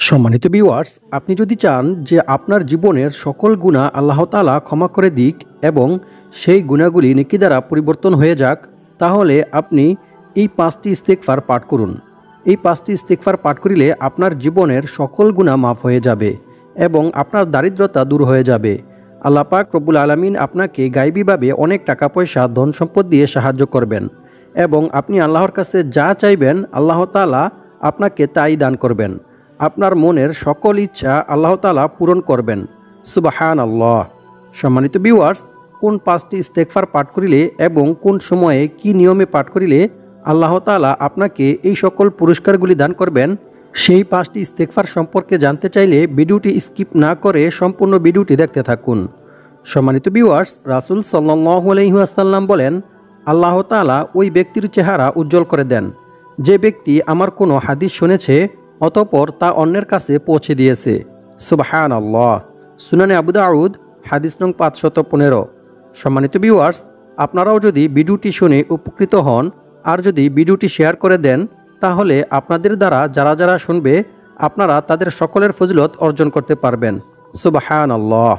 সম্মানিত ভিউয়ার্স, আপনি যদি চান যে আপনার জীবনের সকল গুনাহ আল্লাহ তাআলা ক্ষমা করে দিক এবং সেই গুনাহগুলি নেকি দ্বারা পরিবর্তন হয়ে যাক, তাহলে আপনি এই 5টি ইস্তিগফার পাঠ করুন। এই 5টি ইস্তিগফার পাঠ করিলে আপনার জীবনের সকল গুনাহ মাফ হয়ে যাবে এবং আপনার দারিদ্রতা দূর হয়ে যাবে। আল্লাহ পাক রব্বুল আলামিন আপনাকে গায়বীভাবে অনেক টাকা পয়সা ধন সম্পদ দিয়ে সাহায্য করবেন এবং আপনি আল্লাহর কাছে যা চাইবেন আল্লাহ তাআলা আপনাকে তাই দান করবেন। আপনার মনের সকল ইচ্ছা আল্লাহ তাআলা পূরণ করবেন। সুবহানাল্লাহ। সম্মানিত ভিউয়ার্স, কোন 5টি ইস্তেগফার পাঠ করিলে এবং কোন সময়ে কি নিয়মে পাঠ করিলে আল্লাহ তাআলা আপনাকে এই সকল পুরস্কারগুলি দান করবেন, সেই 5টি ইস্তেগফার সম্পর্কে জানতে চাইলে ভিডিওটি স্কিপ না করে সম্পূর্ণ ভিডিওটি দেখতে থাকুন। সম্মানিত ভিউয়ার্স, রাসূল সাল্লাল্লাহু আলাইহি ওয়াসাল্লাম বলেন, আল্লাহ তাআলা ওই ব্যক্তির চেহারা উজ্জ্বল করে দেন যে ব্যক্তি আমার কোনো হাদিস শুনেছে অতঃপর তা অন্যের কাছে পৌঁছে দিয়েছে। সুবহানাল্লাহ। সুনানে আবু দাউদ হাদিস নং 515। সম্মানিত ভিউয়ার্স, আপনারাও যদি ভিডিওটি শুনে উপকৃত হন আর যদি ভিডিওটি শেয়ার করে দেন, তাহলে আপনাদের দ্বারা যারা যারা শুনবে আপনারা তাদের সকলের ফজিলত অর্জন করতে পারবেন। সুবহানাল্লাহ।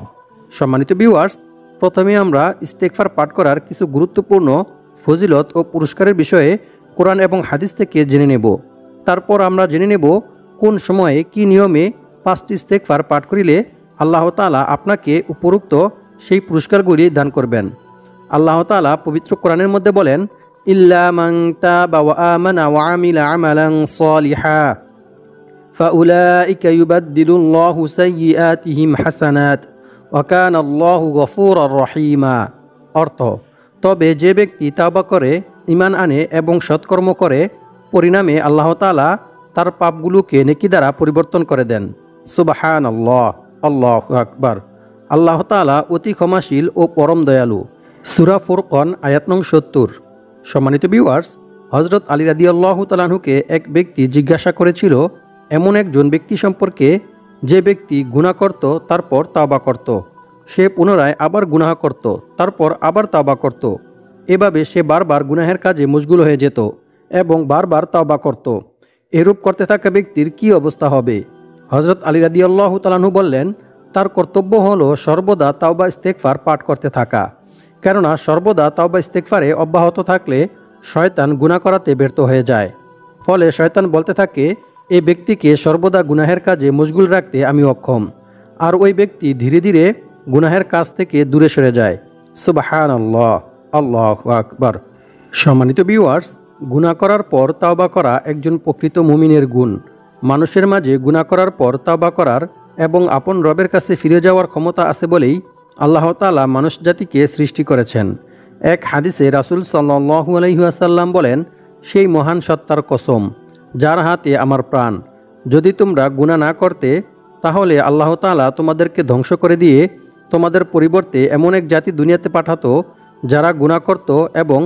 সম্মানিত ভিউয়ার্স, প্রথমে আমরা ইস্তেগফার পাঠ করার কিছু গুরুত্বপূর্ণ ফজিলত ও পুরস্কারের বিষয়ে কোরআন এবং হাদিস থেকে জেনে নেব। তারপর আমরা জেনে নেব কোন সময়ে কি নিয়মে 5টি ইস্তেগফার পাঠ করিলে আল্লাহ তাআলা আপনাকে উপরোক্ত সেই পুরস্কারগুলি দান করবেন। আল্লাহ তাআলা পবিত্র কোরআনের মধ্যে বলেন, ইল্লা মান তাবা ওয়া আমানা ওয়া আমিলা আমালান সালিহা ফাউলাইকা ইউবাদদিলুল্লাহু সাইয়্যাতিহিম হাসানাত ওয়া কানাল্লাহু গফুরার রহিমা। অর্থ, তবে যে ব্যক্তি তাওবা করে, ঈমান আনে এবং সৎকর্ম করে, পরিণামে আল্লাহ তাআলা তার পাপগুলোকে নেকি দ্বারা পরিবর্তন করে দেন। সুবহানাল্লাহ। আল্লাহু আকবার। আল্লাহ তাআলা অতি ক্ষমাশীল ও পরম দয়ালু। সূরা ফুরকান আয়াত নং 70। সম্মানিত ভিউয়ার্স, হযরত আলী রাদিয়াল্লাহু তাআলা আনহুকে এক ব্যক্তি জিজ্ঞাসা করেছিল এমন একজন ব্যক্তি সম্পর্কে যে ব্যক্তি গুনাহ করত তারপর তাওবা করত, সে পুনরায় আবার গুনাহ করত তারপর আবার তাওবা করত, এভাবে সে বারবার গুনাহের কাজে মশগুল হয়ে যেত এবং বারবার তাওবা করত। এরূপ করতে থাকা ব্যক্তির কি অবস্থা হবে? হযরত আলী রাদিয়াল্লাহু তাআলা আনহু বললেন, তার কর্তব্য হলো সর্বদা তাওবা ইস্তেগফার পাঠ করতে থাকা, কেননা সর্বদা তাওবা ইস্তেগফারে অব্যাহত থাকলে শয়তান গুনাহ করাতে ব্যর্থ হয়ে যায়। ফলে শয়তান বলতে থাকে, এই ব্যক্তিকে সর্বদা গুনাহের কাজে মশগুল রাখতে আমি অক্ষম, আর ওই ব্যক্তি ধীরে ধীরে গুনাহের কাজ থেকে দূরে সরে যায়। সুবহানাল্লাহ। আল্লাহু আকবার। সম্মানিত ভিউয়ার্স, গুনাহ করার পর তাওবা করা একজন প্রকৃত মুমিনের গুণ। মানুষের মাঝে গুনাহ করার পর তাওবা করার এবং আপন রবের কাছে ফিরে যাওয়ার ক্ষমতা আছে বলেই আল্লাহ তাআলা মানুষ জাতিকে সৃষ্টি করেছেন। এক হাদিসে রাসূল সাল্লাল্লাহু আলাইহি ওয়াসাল্লাম বলেন, সেই মহান সত্তার কসম যার হাতে আমার প্রাণ, যদি তোমরা গুনাহ না করতে তাহলে আল্লাহ তাআলা তোমাদেরকে ধ্বংস করে দিয়ে তোমাদের পরিবর্তে এমন এক জাতি দুনিয়াতে পাঠাতো যারা গুনাহ করত এবং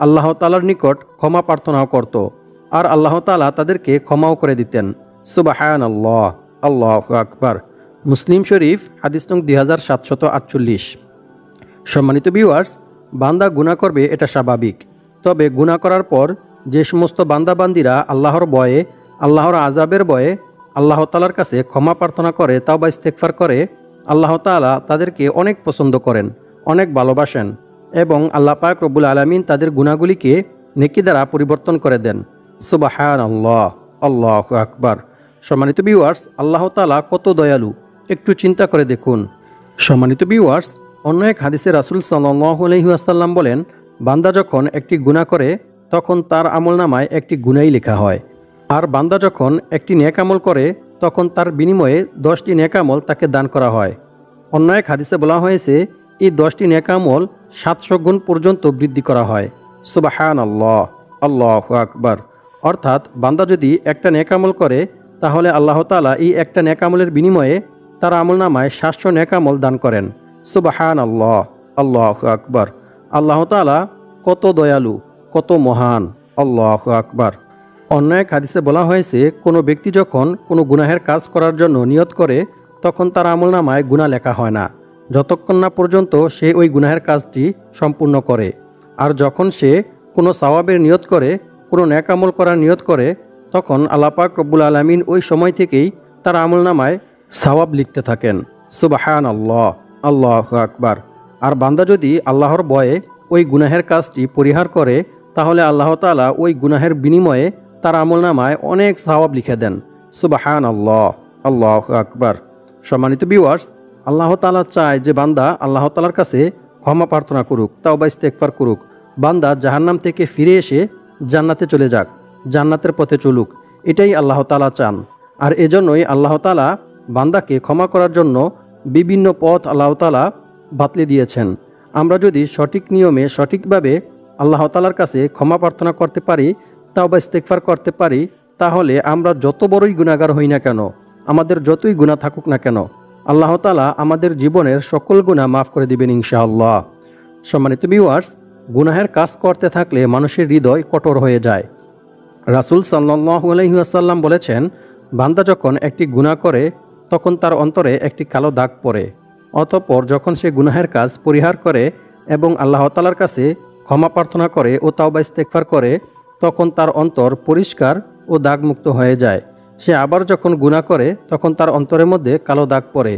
আল্লাহ তাআলার নিকট ক্ষমা প্রার্থনাও করত, আর আল্লাহ তাআলা তাদেরকে ক্ষমাও করে দিতেন। সুবহানাল্লাহ। আল্লাহু আকবার। মুসলিম শরীফ হাদিস নং 2748। সম্মানিত ভিউয়ার্স, বান্দা গুনাহ করবে এটা স্বাভাবিক, তবে গুনাহ করার পর যে সমস্ত বান্দাবান্দিরা আল্লাহর ভয়ে, আল্লাহর আযাবের ভয়ে আল্লাহ তাআলার কাছে ক্ষমা প্রার্থনা করে, তাওবা ইস্তেগফার করে, আল্লাহ তাআলা তাদেরকে অনেক পছন্দ করেন, অনেক ভালোবাসেন এবং আল্লাহ পাক রব্বুল আলামিন তাদের গুনাহগুলিকে নেকি দ্বারা পরিবর্তন করে দেন। সুবহানাল্লাহ। আল্লাহু আকবার। সম্মানিত ভিউয়ার্স, আল্লাহ তাআলা কত দয়ালু, একটু চিন্তা করে দেখুন। সম্মানিত ভিউয়ার্স, অন্য এক হাদিসে রাসূল সাল্লাল্লাহু আলাইহি ওয়াসাল্লাম বলেন, বান্দা যখন একটি গুনাহ করে তখন তার আমলনামায় একটি গুনাহই লেখা হয়, আর বান্দা যখন একটি নেক আমল করে তখন তার বিনিময়ে 10টি নেক আমল তাকে দান করা হয়। অন্য এক হাদিসে বলা হয়েছে, এই 10টি নেক আমল 700 গুণ পর্যন্ত বৃদ্ধি করা হয়। সুবহানাল্লাহ। আল্লাহু আকবার। অর্থাৎ বান্দা যদি একটা নেক আমল করে তাহলে আল্লাহ তাআলা এই একটা নেক আমলের বিনিময়ে তার আমলনামায় 700 নেক আমল দান করেন। সুবহানাল্লাহ। আল্লাহু আকবার। আল্লাহ তাআলা কত দয়ালু, কত মহান। আল্লাহু আকবার। অন্য এক হাদিসে বলা হয়েছে, কোনো ব্যক্তি যখন কোনো গুনাহের কাজ করার জন্য নিয়ত করে তখন তার আমলনামায় গুনাহ লেখা হয় না যতক্ষণ না পর্যন্ত সে ওই গুনাহের কাজটি সম্পূর্ণ করে, আর যখন সে কোনো সওয়াবের নিয়ত করে, কোনো নেক আমল করার নিয়ত করে, তখন আল্লাহ পাক রব্বুল আলামিন ওই সময় থেকেই তার আমলনামায় সওয়াব লিখতে থাকেন। সুবহানাল্লাহ, আল্লাহু আকবার। আর বান্দা যদি আল্লাহর ভয়ে ওই গুনাহের কাজটি পরিহার করে, তাহলে আল্লাহ তাআলা ওই গুনাহের বিনিময়ে তার আমলনামায় অনেক সওয়াব লিখে দেন। সুবহানাল্লাহ, আল্লাহু আকবার। সম্মানিত ভিউয়ার্স, আল্লাহ তাআলা চায় যে বান্দা আল্লাহ তাআলার কাছে ক্ষমা প্রার্থনা করুক, তাওবা ইস্তেগফার করুক। বান্দা জাহান্নাম থেকে ফিরে এসে জান্নাতে চলে যাক, জান্নাতের পথে চলুক, এটাই আল্লাহ তাআলা চান। আর এজন্যই আল্লাহ তাআলা বান্দাকে ক্ষমা করার জন্য বিভিন্ন পথ আল্লাহ তাআলা বাতলে দিয়েছেন। আমরা যদি সঠিক নিয়মে সঠিকভাবে আল্লাহ তাআলার কাছে ক্ষমা প্রার্থনা করতে পারি, তাওবা ইস্তেগফার করতে পারি, তাহলে আমরা যত বড়ই গুনাহগার হই না কেন, আমাদের যতই গুনাহ থাকুক না কেন, আল্লাহ তাআলা আমাদের জীবনের সকল গুনাহ মাফ করে দিবেন ইনশাআল্লাহ। সম্মানিত ভিউয়ার্স, গুনাহের কাজ করতে থাকলে মানুষের হৃদয় কঠোর হয়ে যায়। রাসূল সাল্লাল্লাহু আলাইহি ওয়াসাল্লাম বলেছেন, বান্দা যখন একটি গুনাহ করে তখন তার অন্তরে একটি কালো দাগ পড়ে। অতঃপর যখন সে গুনাহের কাজ পরিহার করে এবং আল্লাহ তাআলার কাছে ক্ষমা প্রার্থনা করে ও তাওবা ইস্তেগফার করে, তখন তার অন্তর পরিষ্কার ও দাগমুক্ত হয়ে যায়। সে আবার যখন গুনাহ করে তখন তার অন্তরের মধ্যে কালো দাগ পড়ে।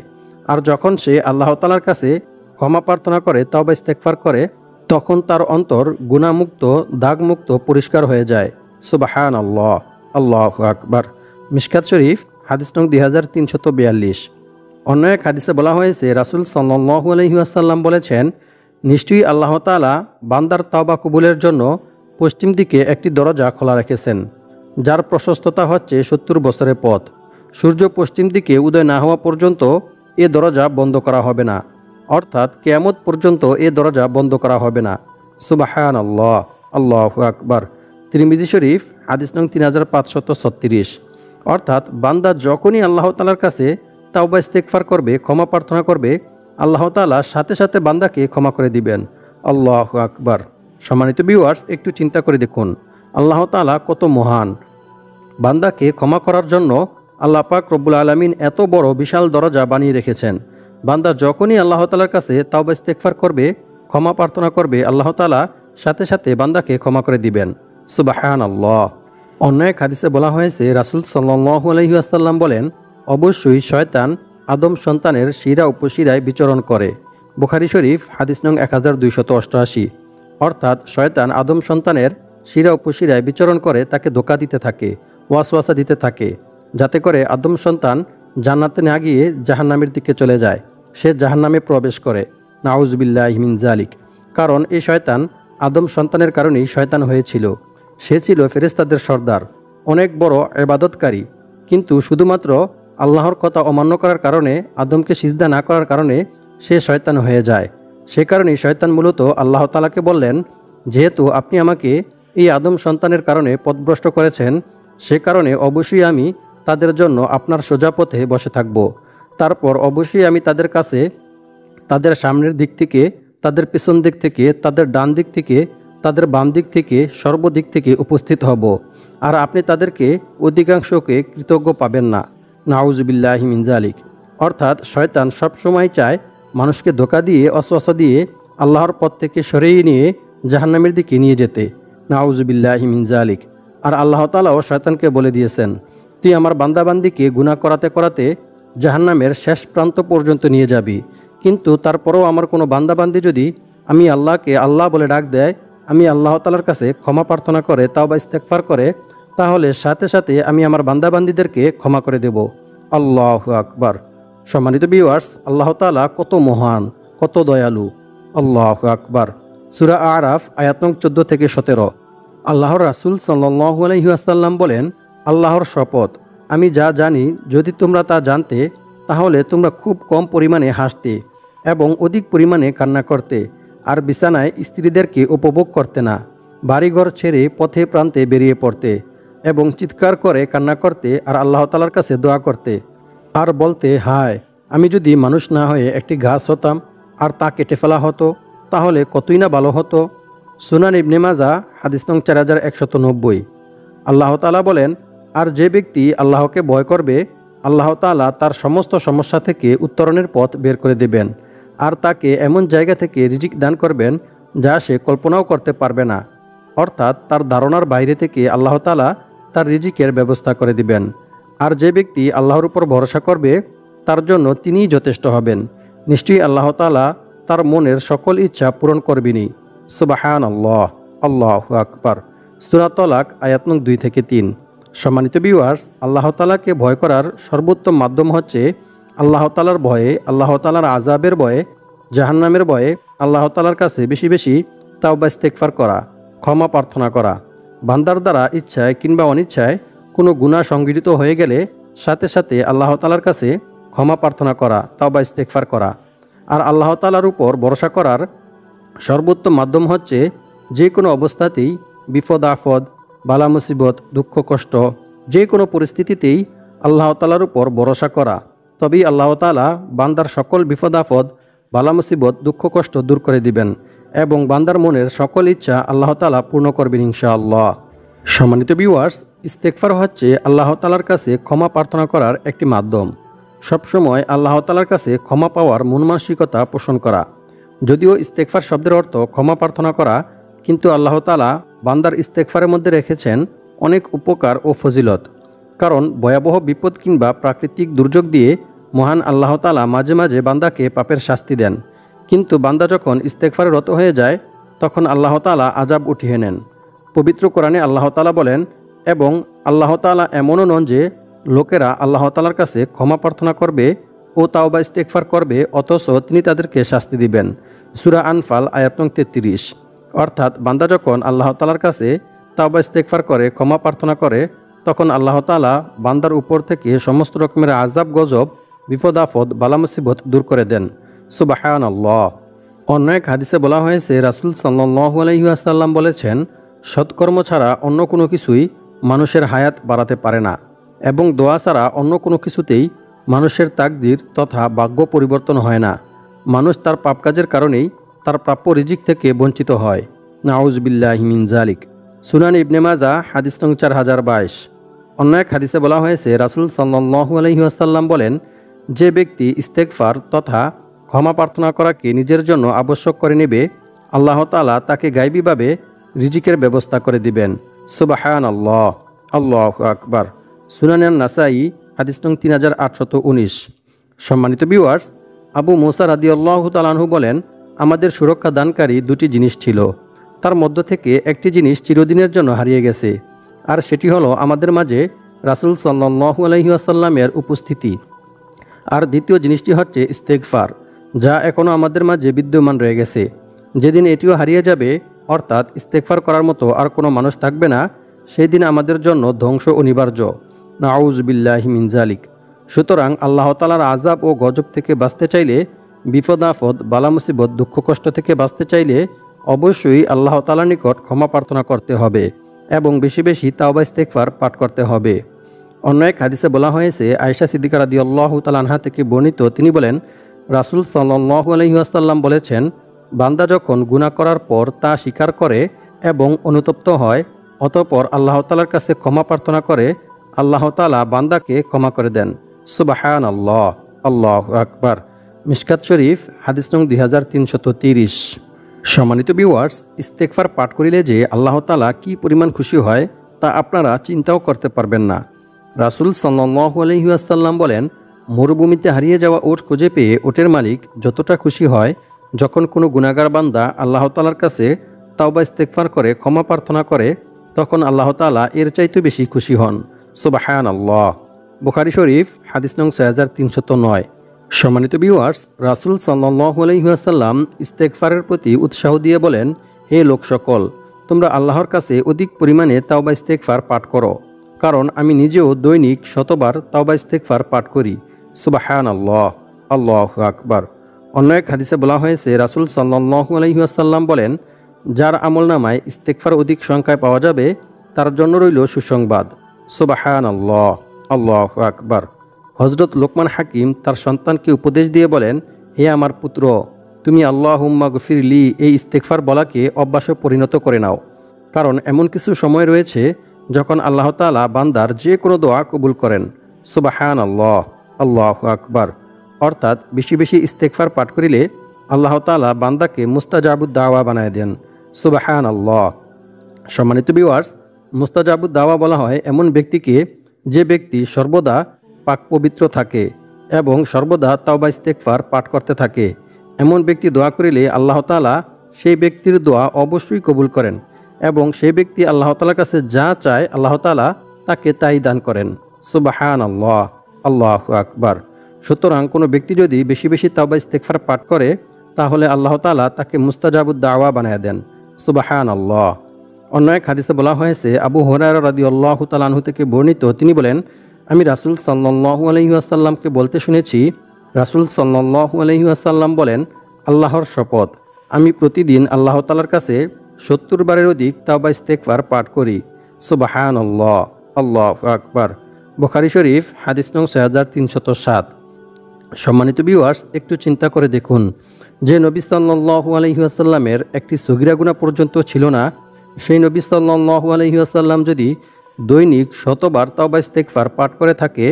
আর যখন সে আল্লাহ তাআলার কাছে ক্ষমা প্রার্থনা করে, তাওবা ইস্তেগফার করে, তখন তার অন্তর গুনাহমুক্ত, দাগমুক্ত, পরিষ্কার হয়ে যায়। সুবহানাল্লাহ, আল্লাহু আকবার। মিশকাত শরীফ হাদিস নং 2342। অন্য এক হাদিসে বলা হয়েছে, রাসূল সাল্লাল্লাহু আলাইহি ওয়াসাল্লাম বলেছেন, নিশ্চয়ই আল্লাহ তাআলা বান্দার তাওবা কবুলের জন্য পশ্চিম দিকে একটি দরজা খোলা রেখেছেন, যার প্রশস্ততা হচ্ছে 70 বছরের পথ। সূর্য পশ্চিম দিকে উদয় না হওয়া পর্যন্ত এ দরজা বন্ধ করা হবে না, অর্থাৎ কিয়ামত পর্যন্ত এ দরজা বন্ধ করা হবে না। সুবহানাল্লাহ, আল্লাহু আকবার। তিরমিজি শরীফ হাদিস নং 3536। অর্থাৎ বান্দা যখনই আল্লাহ তাআলার কাছে তাওবা ইস্তেগফার করবে, ক্ষমা প্রার্থনা করবে, আল্লাহ তাআলা সাথে সাথে বান্দাকে ক্ষমা করে দিবেন। আল্লাহু আকবার। সম্মানিত ভিউয়ার্স, একটু চিন্তা করে দেখুন আল্লাহ তাআলা কত মহান। বান্দাকে ক্ষমা করার জন্য আল্লাহ পাক রব্বুল আলামিন এত বড় বিশাল দরজা বানিয়ে রেখেছেন। বান্দা যখনই আল্লাহ তাআলার কাছে তাওবা ইস্তেগফার করবে, ক্ষমা প্রার্থনা করবে, আল্লাহ তাআলা সাথে সাথে বান্দাকে ক্ষমা করে দিবেন। সুবহানাল্লাহ। অন্য এক হাদিসে বলা হয়েছে, রাসূল সাল্লাল্লাহু আলাইহি ওয়াসাল্লাম বলেন, অবশ্যই শয়তান আদম সন্তানের শিরা উপশিরায় বিচরণ করে। বুখারী শরীফ হাদিস নং 1288। অর্থাৎ শয়তান আদম সন্তানের শিরা উপশিরায় বিচরণ করে তাকে ধোঁকা দিতে থাকে, ওয়াসওয়াসা দিতে থাকে, যাতে করে আদম সন্তান জান্নাতে না গিয়ে জাহান্নামের দিকে চলে যায়, সে জাহান্নামে প্রবেশ করে। নাউজুবিল্লাহি মিন যালিক। কারণ এই শয়তান আদম সন্তানের কারণেই শয়তান হয়েছিল। সে ছিল ফেরেশতাদের সর্দার, অনেক বড় ইবাদতকারী, কিন্তু শুধুমাত্র আল্লাহর কথা অমান্য করার কারণে, আদমকে সিজদা না করার কারণে সে শয়তান হয়ে যায়। সে কারণেই শয়তান মূলত আল্লাহ তাআলাকে বললেন, যেহেতু আপনি আমাকে এই আদম সন্তানের কারণে পথভ্রষ্ট করেছেন, সে কারণে অবশ্যই আমি তাদের জন্য আপনার সোজা পথে বসে থাকব। তারপর অবশ্যই আমি তাদের কাছে তাদের সামনের দিক থেকে, তাদের পেছন দিক থেকে, তাদের ডান দিক থেকে, তাদের বাম দিক থেকে, সর্বদিক থেকে উপস্থিত হব। আর আপনি তাদেরকে অধিকাংশকে কৃতজ্ঞ পাবেন না। নাউজুবিল্লাহি মিন যালিক। অর্থাৎ শয়তান সবসময় চায় মানুষকে ধোঁকা দিয়ে, ওয়াসওয়াসা দিয়ে আল্লাহর পথ থেকে সরিয়ে নিয়ে জাহান্নামের দিকে নিয়ে যেতে। নাউজুবিল্লাহি মিন যালিক। আর আল্লাহ তাআলাও শয়তানকে বলে দিয়েছেন, তুই আমার বান্দাবান্দিকে গুনাহ করাতে করাতে জাহান্নামের শেষ প্রান্ত পর্যন্ত নিয়ে যাবি, কিন্তু তারপরেও আমার কোনো বান্দাবান্দি যদি আমি আল্লাহকে আল্লাহ বলে ডাক দেয়, আমি আল্লাহ তাআলার কাছে ক্ষমা প্রার্থনা করে, তাওবা ইস্তেগফার করে, তাহলে সাথে সাথে আমি আমার বান্দাবান্দিদেরকে ক্ষমা করে দেব। আল্লাহু আকবার। সম্মানিত ভিউয়ার্স, আল্লাহ তাআলা কত মহান, কত দয়ালু। আল্লাহু আকবার। সূরা আরাফ আয়াত নং 14 থেকে 17। আল্লাহর রাসূল সাল্লাল্লাহু আলাইহি ওয়াসাল্লাম বলেন, আল্লাহর শপথ, আমি যা জানি যদি তোমরা তা জানতে, তাহলে তোমরা খুব কম পরিমাণে হাসতে এবং অধিক পরিমাণে কান্না করতে, আর বিছানায় স্ত্রীদেরকে উপভোগ করতে না, বাড়িঘর ছেড়ে পথে প্রান্তে বেরিয়ে পড়তে এবং চিৎকার করে কান্না করতে, আর আল্লাহ তাআলার কাছে দোয়া করতে, আর বলতে, হায় আমি যদি মানুষ না হয়ে একটি গাছ হতাম আর তা কেটে ফেলা হতো, তাহলে কতই না ভালো হতো। সুনান ইবনে মাজাহ হাদিস নং 4190। আল্লাহ তাআলা বলেন, আর যে ব্যক্তি আল্লাহকে ভয় করবে, আল্লাহ তাআলা তার সমস্ত সমস্যা থেকে উত্তরণের পথ বের করে দেবেন, আর তাকে এমন জায়গা থেকে রিজিক দান করবেন যা সে কল্পনাও করতে পারবে না। অর্থাৎ তার ধারণার বাইরে থেকে আল্লাহ তাআলা তার রিজিকের ব্যবস্থা করে দিবেন। আর যে ব্যক্তি আল্লাহর উপর ভরসা করবে তার জন্য তিনিই যথেষ্ট হবেন। নিশ্চয়ই আল্লাহ তাআলা তার মনের সকল ইচ্ছা পূরণ করবেনই। সুবহানাল্লাহ, আল্লাহু আকবার। সূরা তালাক আয়াত নং 2 থেকে 3। সম্মানিত ভিউয়ার্স, আল্লাহ তাআলাকে ভয় করার সর্বোত্তম মাধ্যম হচ্ছে আল্লাহ তাআলার ভয়ে, আল্লাহ তাআলার আযাবের ভয়ে, জাহান্নামের ভয়ে আল্লাহ তাআলার কাছে বেশি বেশি তাওবা ইস্তেগফার করা, ক্ষমা প্রার্থনা করা। বান্দার দ্বারা ইচ্ছায় কিংবা অনিচ্ছায় কোনো গুনাহ সংঘটিত হয়ে গেলে সাথে সাথে আল্লাহ তাআলার কাছে ক্ষমা প্রার্থনা করা, তাওবা ইস্তেগফার করা। আর আল্লাহ তাআলার উপর ভরসা করার সর্বোত্তম মাধ্যম হচ্ছে যে কোনো অবস্থাতেই বিপদ আপদ, বালা মুসিবত, দুঃখ কষ্ট, যে কোনো পরিস্থিতিতেই আল্লাহ তাআলার উপর ভরসা করা। তবেই আল্লাহ তাআলা বান্দার সকল বিপদ আপদ, বালা মুসিবত, দুঃখ কষ্ট দূর করে দিবেন এবং বান্দার মনের সকল ইচ্ছা আল্লাহ তাআলা পূর্ণ করবেন ইনশাআল্লাহ। সম্মানিত ভিউয়ার্স, ইস্তেগফার হচ্ছে আল্লাহ তাআলার কাছে ক্ষমা প্রার্থনা করার একটি মাধ্যম। সবসময় আল্লাহ তাআলার কাছে ক্ষমা পাওয়ার মন মানসিকতা পোষণ করা। যদিও ইস্তেগফার শব্দের অর্থ ক্ষমা প্রার্থনা করা, কিন্তু আল্লাহ তাআলা বান্দার ইস্তেগফারের মধ্যে রেখেছেন অনেক উপকার ও ফজিলত। কারণ ভয়াবহ বিপদ কিংবা প্রাকৃতিক দুর্যোগ দিয়ে মহান আল্লাহ তাআলা মাঝে মাঝে বান্দাকে পাপের শাস্তি দেন, কিন্তু বান্দা যখন ইস্তেগফারে রত হয়ে যায় তখন আল্লাহ তাআলা আযাব উঠিয়ে নেন। পবিত্র কোরআনে আল্লাহ তাআলা বলেন, এবং আল্লাহ তাআলা এমনও নন যে লোকেরা আল্লাহ তাআলার কাছে ক্ষমা প্রার্থনা করবে ও তাওবা ইস্তেগফার করবে অথচ তিনি তাদেরকে শাস্তি দিবেন। সূরা আনফাল আয়াত নং 33। অর্থাৎ বান্দা যখন আল্লাহ তাআলার কাছে তাওবা ইস্তেগফার করে, ক্ষমা প্রার্থনা করে, তখন আল্লাহ তাআলা বান্দার উপর থেকে সমস্ত রকমের আযাব গজব, বিপদ আপদ, বালা মুসিবত দূর করে দেন। সুবহানাল্লাহ। অন্য এক হাদিসে বলা হয়েছে, রাসূল সাল্লাল্লাহু আলাইহি ওয়াসাল্লাম বলেছেন, সৎকর্ম ছাড়া অন্য কোনো কিছুই মানুষের হায়াত বাড়াতে পারে না এবং দোয়া ছাড়া অন্য কোনো কিছুতেই মানুষের তাকদীর তথা ভাগ্য পরিবর্তন হয় না। মানুষ তার পাপ কাজের কারণেই তার প্রাপ্য রিজিক থেকে বঞ্চিত হয়। নাউযুবিল্লাহি মিন যালিক। সুনান ইবনে মাজাহ হাদিস নং 4022। অন্য এক হাদিসে বলা হয়েছে, রাসূল সাল্লাল্লাহু আলাইহি ওয়াসাল্লাম বলেন, যে ব্যক্তি ইস্তেগফার তথা ক্ষমা প্রার্থনা করাকে নিজের জন্য আবশ্যক করে নেবে, আল্লাহ তাআলা তাকে গায়বীভাবে রিজিকের ব্যবস্থা করে দিবেন। সুবহানাল্লাহ, আল্লাহু আকবার। সুনান নাসাই হাদিস নং 3819। সম্মানিত ভিউয়ার্স, আবু মুসা রাদিয়াল্লাহু তাআলা আনহু বলেন, আমাদের সুরক্ষা দানকারী দুটি জিনিস ছিল, তার মধ্য থেকে একটি জিনিস চিরদিনের জন্য হারিয়ে গেছে, আর সেটি হলো আমাদের মাঝে রাসূল সাল্লাল্লাহু আলাইহি ওয়াসাল্লামের উপস্থিতি। আর দ্বিতীয় জিনিসটি হচ্ছে ইস্তেগফার, যা এখনও আমাদের মাঝে বিদ্যমান রয়ে গেছে। যেদিন এটিও হারিয়ে যাবে, অর্থাৎ ইস্তেগফার করার মতো আর কোনো মানুষ থাকবে না, সেই দিন আমাদের জন্য ধ্বংস অনিবার্য। নাউযুবিল্লাহি মিন যালিক। সুতরাং আল্লাহ তাআলার আযাব ও গজব থেকে বাঁচতে চাইলে, বিপদ আপদ, বালা মুসিবত, দুঃখ কষ্ট থেকে বাঁচতে চাইলে অবশ্যই আল্লাহ তাআলার নিকট ক্ষমা প্রার্থনা করতে হবে এবং বেশি বেশি তাওবা ইস্তেগফার পাঠ করতে হবে। অন্য এক হাদিসে বলা হয়েছে, আয়েশা সিদ্দিকা রাদিয়াল্লাহু তাআলা আনহা থেকে বর্ণিত, তিনি বলেন, রাসূল সাল্লাল্লাহু আলাইহি ওয়াসাল্লাম বলেছেন, বান্দা যখন গুনাহ করার পর তা স্বীকার করে এবং অনুতপ্ত হয়, অতঃপর আল্লাহ তাআলার কাছে ক্ষমা প্রার্থনা করে, আল্লাহ তাআলা বান্দাকে ক্ষমা করে দেন। সুবহানাল্লাহ, আল্লাহু আকবার। মিশকাত শরীফ হাদিস নং 2330। সম্মানিত ভিউয়ার্স, ইস্তেগফার পাঠ করিলে যে আল্লাহ তাআলা কি পরিমাণ খুশি হয় তা আপনারা চিন্তাও করতে পারবেন না। রাসূল সাল্লাল্লাহু আলাইহি ওয়াসাল্লাম বলেন, মরুভূমিতে হারিয়ে যাওয়া উট খুঁজে পেয়ে উটের মালিক যতটা খুশি হয় যখন কোনো গুনাহগার বান্দা আল্লাহ তাআলার কাছে তাওবা ইস্তেগফার করে, ক্ষমা প্রার্থনা করে, তখন আল্লাহ তাআলা এর চাইতে বেশি খুশি হন। সুবহানাল্লাহ। বুখারী শরীফ হাদিস নং 6309। সম্মানিত ভিউয়ার্স, রাসূল সাল্লাল্লাহু আলাইহি ওয়াসাল্লাম ইস্তেগফারের প্রতি উৎসাহ দিয়ে বলেন, হে লোক সকল, তোমরা আল্লাহর কাছে অধিক পরিমাণে তাওবা ইস্তেগফার পাঠ করো, কারণ আমি নিজেও দৈনিক শতবার তাওবা ইস্তেগফার পাঠ করি। সুবহানাল্লাহ, আল্লাহু আকবার। অন্য এক হাদিসে বলা হয়েছে, রাসূল সাল্লাল্লাহু আলাইহি ওয়াসাল্লাম বলেন, যার আমলনামায় ইস্তেগফার অধিক সংখ্যায় পাওয়া যাবে তার জন্য রইল সুসংবাদ। সুবহানাল্লাহ, আল্লাহু আকবার। হযরত লোকমান হাকিম তার সন্তানকে উপদেশ দিয়ে বলেন, হে আমার পুত্র, তুমি আল্লাহুম্মা গফিরলি এই ইস্তেগফার বলাকে অভ্যাসে পরিণত করে নাও, কারণ এমন কিছু সময় রয়েছে যখন আল্লাহ তাআলা বান্দার যে কোনো দোয়া কবুল করেন। সুবহানাল্লাহ, আল্লাহু আকবার। অর্থাৎ বেশি বেশি ইস্তেগফার পাঠ করিলে আল্লাহ তাআলা বান্দাকে মুস্তাজাবুদ দাওয়া বানায় দেন। সুবহানাল্লাহ। সম্মানিত ভিউয়ার্স, মুস্তাজাবুদ দাওয়া বলা হয় এমন ব্যক্তিকে যে ব্যক্তি সর্বদা পাক পবিত্র থাকে এবং সর্বদা তাওবা ইস্তেগফার পাঠ করতে থাকে, এমন ব্যক্তি দোয়া করিলে আল্লাহ তাআলা সেই ব্যক্তির দোয়া অবশ্যই কবুল করেন এবং সেই ব্যক্তি আল্লাহ তাআলার কাছে যা চায় আল্লাহ তাআলা তাকে তাই দান করেন। সুবহানাল্লাহ, আল্লাহু আকবার। সুতরাং কোনো ব্যক্তি যদি বেশি বেশি তাওবা ইস্তেগফার পাঠ করে তাহলে আল্লাহ তাআলা তাকে মুস্তাজাবুদ দাওয়া বানায়া দেন। সুবহানাল্লাহ। অন্য এক হাদিসে বলা হয়েছে, আবু হুরায়রা রাদিয়াল্লাহু তাআলা আনহু থেকে বর্ণিত, তিনি বলেন, আমি রাসূল সাল্লাল্লাহু আলাইহি ওয়াসাল্লামকে বলতে শুনেছি, রাসূল সাল্লাল্লাহু আলাইহি ওয়াসাল্লাম বলেন, আল্লাহর শপথ, আমি প্রতিদিন আল্লাহ তাআলার কাছে 70 বারের অধিক তাওবা ইস্তেগফার পাঠ করি। সুবহানাল্লাহ, আল্লাহু আকবার। বুখারী শরীফ হাদিস নং 6307। সম্মানিত ভিউয়ার্স, একটু চিন্তা করে দেখুন, যে নবী সাল্লাল্লাহু আলাইহি ওয়াসাল্লামের একটি সগীরা গুনাহ পর্যন্ত ছিল না, সেই নবী সাল্লাল্লাহু আলাইহি ওয়াসাল্লাম যদি দৈনিক 100 বার তাওবা ইস্তেগফার পাঠ করে থাকে,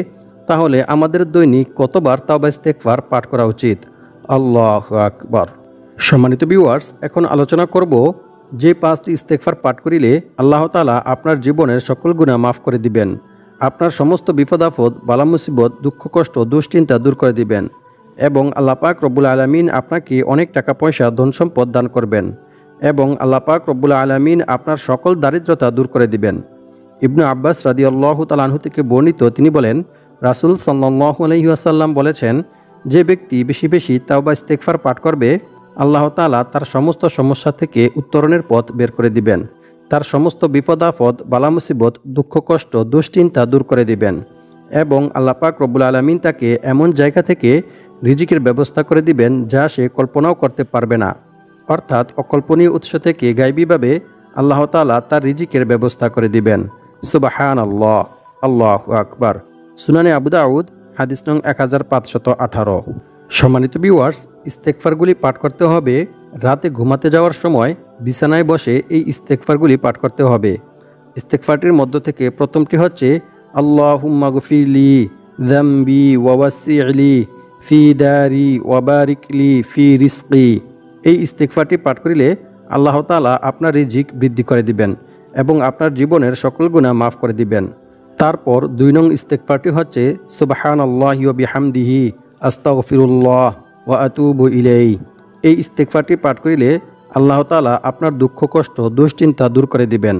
তাহলে আমাদের দৈনিক কতবার তাওবা ইস্তেগফার পাঠ করা উচিত? আল্লাহু আকবার। সম্মানিত ভিউয়ার্স, এখন আলোচনা করব যে 5টি ইস্তেগফার পাঠ করিলে আল্লাহ তাআলা আপনার জীবনের সকল গুনাহ মাফ করে দিবেন, আপনার সমস্ত বিপদ আপদ, বালা মুসিবত, দুঃখ কষ্ট, দুশ্চিন্তা দূর করে দিবেন এবং আল্লাহ পাক রব্বুল আলামিন আপনাকে অনেক টাকা পয়সা, ধন সম্পদ দান করবেন এবং আল্লাহ পাক রব্বুল আলামিন আপনার সকল দারিদ্রতা দূর করে দিবেন। ইবনে আব্বাস রাদিয়াল্লাহু তাআলা আনহু থেকে বর্ণিত, তিনি বলেন, রাসূল সাল্লাল্লাহু আলাইহি ওয়াসাল্লাম বলেছেন, যে ব্যক্তি বেশি বেশি তাওবা ইস্তেগফার পাঠ করবে আল্লাহ তাআলা তার সমস্ত সমস্যা থেকে উত্তরণের পথ বের করে দিবেন, তার সমস্ত বিপদ আপদ, বালা মুসিবত, দুঃখ কষ্ট, দুশ্চিন্তা দূর করে দিবেন এবং আল্লাহ পাক রব্বুল আলামিন তাকে এমন জায়গা থেকে রিজিকের ব্যবস্থা করে দিবেন যা সে কল্পনাও করতে পারবে না। অর্থাৎ অকল্পনীয় উৎস থেকে গায়বীভাবে আল্লাহ তাআলা তার রিজিকের ব্যবস্থা করে দিবেন। সুবহানাল্লাহ, আল্লাহু আকবার। সুনানে আবু দাউদ হাদিস নং 1518। সম্মানিত ভিউয়ার্স, ইস্তেগফারগুলি পাঠ করতে হবে রাতে ঘুমাতে যাওয়ার সময় বিছানায় বসে। এই ইস্তেগফারগুলি পাঠ করতে হবে। ইস্তেগফারটির মধ্য থেকে প্রথমটি হচ্ছে, আল্লাহুম্মা গফিরলি যামবি ওয়া ওয়াসি'লি ফি দারি ওয়া বারিকলি ফি রিজকি। এই ইস্তেগফারটি পাঠ করিলে আল্লাহ তাআলা আপনার রিজিক বৃদ্ধি করে দিবেন এবং আপনার জীবনের সকল গুনাহ মাফ করে দিবেন। তারপর 2 নং ইস্তেগফারটি হচ্ছে, সুবহানাল্লাহি ওয়া বিহামদিহি আস্তাগফিরুল্লাহ ওয়া আতুবু ইলাইহি। এই ইস্তেগফারটি পাঠ করিলে আল্লাহ তাআলা আপনার দুঃখ কষ্ট, দুশ্চিন্তা দূর করে দিবেন।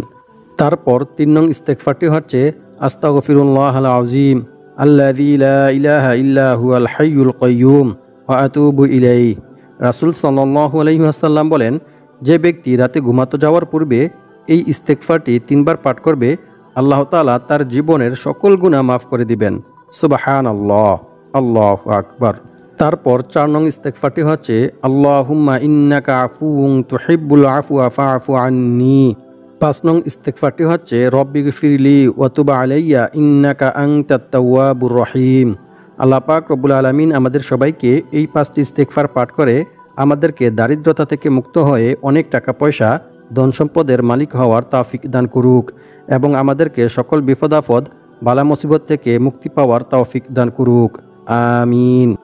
তারপর 3 নং ইস্তেগফারটি হচ্ছে, আস্তাগফিরুল্লাহাল আযীম আল্লাযী লা ইলাহা ইল্লা হুয়াল হাইয়ুল কাইয়্যুম ওয়া আতুবু ইলাইহি। রাসূল সাল্লাল্লাহু আলাইহি ওয়াসাল্লাম বলেন, যে ব্যক্তি রাতে ঘুমাতে যাওয়ার পূর্বে এই ইস্তেগফারটি 3 বার পাঠ করবে আল্লাহ তাআলা তার জীবনের সকল গুনাহ মাফ করে দিবেন। সুবহানাল্লাহ, আল্লাহু আকবার। তারপর 4 নং ইস্তেগফারটি হচ্ছে, আল্লাহুম্মা ইন্নাকা আফুউন তুহিব্বুল আফওয়া ফাআফু আন্নী। 5 নং ইস্তেগফারটি হচ্ছে, রব্বিগফিরলি ওয়া তুব আলাইয়া ইন্নাকা আনতাত তাওয়াবুর রহিম। আল্লাহ পাক রব্বুল আলামিন আমাদের সবাইকে এই 5টি ইস্তেগফার পাঠ করে আমাদেরকে দারিদ্রতা থেকে মুক্ত হয়ে অনেক টাকা পয়সা, ধন সম্পদের মালিক হওয়ার তৌফিক দান করুক এবং আমাদেরকে সকল বিপদ আপদ, বালা মুসিবত থেকে মুক্তি পাওয়ার তৌফিক দান করুক। আমিন।